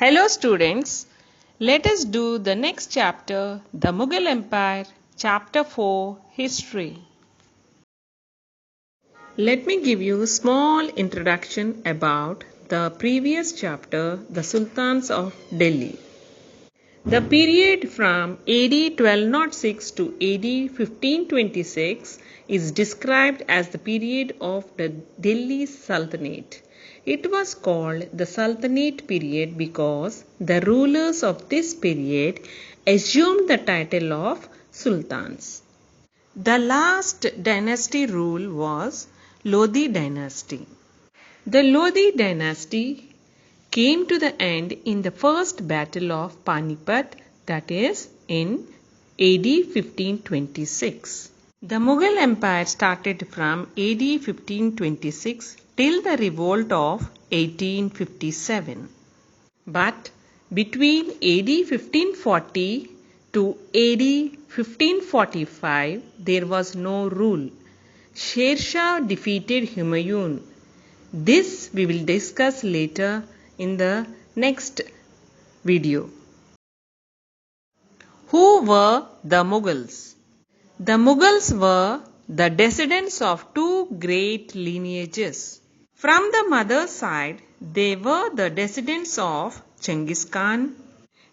Hello students, let us do the next chapter, the Mughal Empire, chapter 4, History. Let me give you a small introduction about the previous chapter, the Sultans of Delhi. The period from AD 1206 to AD 1526 is described as the period of the Delhi Sultanate. It was called the Sultanate period because the rulers of this period assumed the title of Sultans. The last dynasty rule was Lodi dynasty. The Lodi dynasty came to the end in the first battle of Panipat, that is in AD 1526. The Mughal Empire started from AD 1526 till the revolt of 1857. But between AD 1540 to AD 1545 there was no rule. Sher Shah defeated Humayun. This we will discuss later in the next video. Who were the Mughals? The Mughals were the descendants of two great lineages. From the mother's side, they were the descendants of Genghis Khan.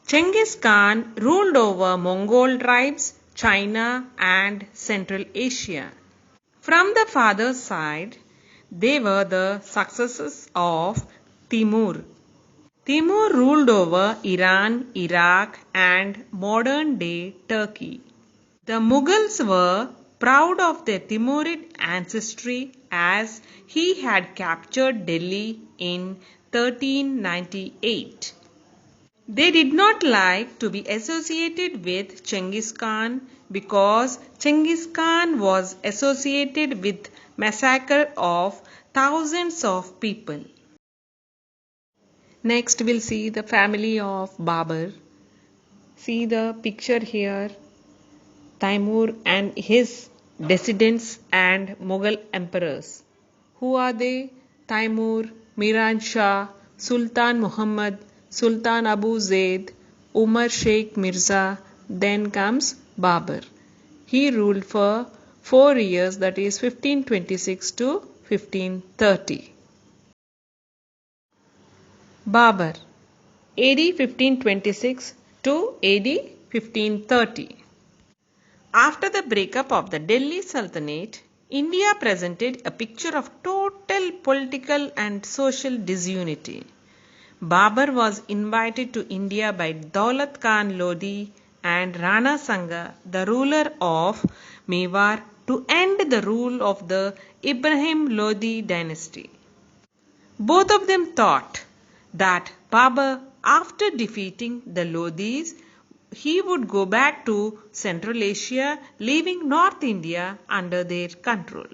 Genghis Khan ruled over Mongol tribes, China and Central Asia. From the father's side, they were the successors of Timur. Timur ruled over Iran, Iraq and modern-day Turkey. The Mughals were proud of their Timurid ancestry as he had captured Delhi in 1398. They did not like to be associated with Genghis Khan because Genghis Khan was associated with massacre of thousands of people. Next we'll see the family of Babur. See the picture here. Timur and his descendants and Mughal emperors. Who are they? Timur, Miran Shah, Sultan Muhammad, Sultan Abu Zaid, Umar Sheikh Mirza, then comes Babur. He ruled for 4 years, that is 1526 to 1530. Babur, AD 1526 to AD 1530. After the breakup of the Delhi Sultanate, India presented a picture of total political and social disunity. Babur was invited to India by Daulat Khan Lodi and Rana Sanga, the ruler of Mewar, to end the rule of the Ibrahim Lodi dynasty. Both of them thought that Babur, after defeating the Lodis, he would go back to Central Asia, leaving North India under their control.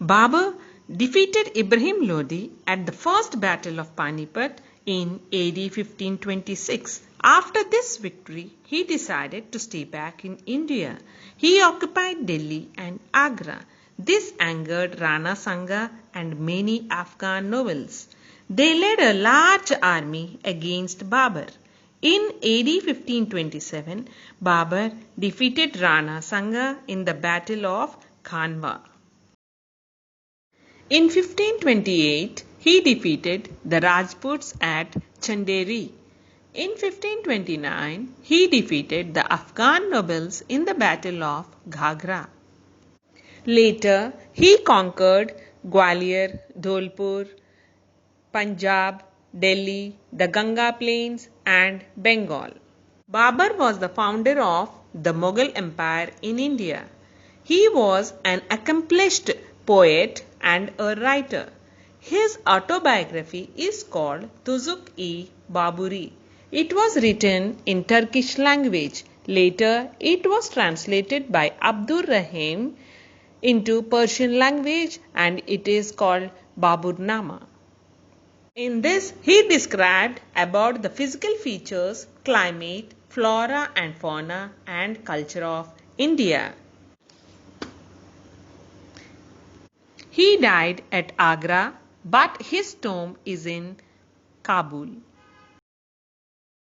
Babur defeated Ibrahim Lodi at the first battle of Panipat in AD 1526. After this victory, he decided to stay back in India. He occupied Delhi and Agra. This angered Rana Sanga and many Afghan nobles. They led a large army against Babur. In AD 1527, Babur defeated Rana Sanga in the Battle of Khanwa. In 1528, he defeated the Rajputs at Chanderi. In 1529, he defeated the Afghan nobles in the Battle of Ghagra. Later, he conquered Gwalior, Dholpur, Punjab, Delhi, the Ganga Plains and Bengal. Babur was the founder of the Mughal Empire in India. He was an accomplished poet and a writer. His autobiography is called Tuzuk-i Baburi. It was written in Turkish language. Later, it was translated by Abdur Rahim into Persian language and it is called Baburnama. In this, he described about the physical features, climate, flora and fauna and culture of India. He died at Agra, but his tomb is in Kabul.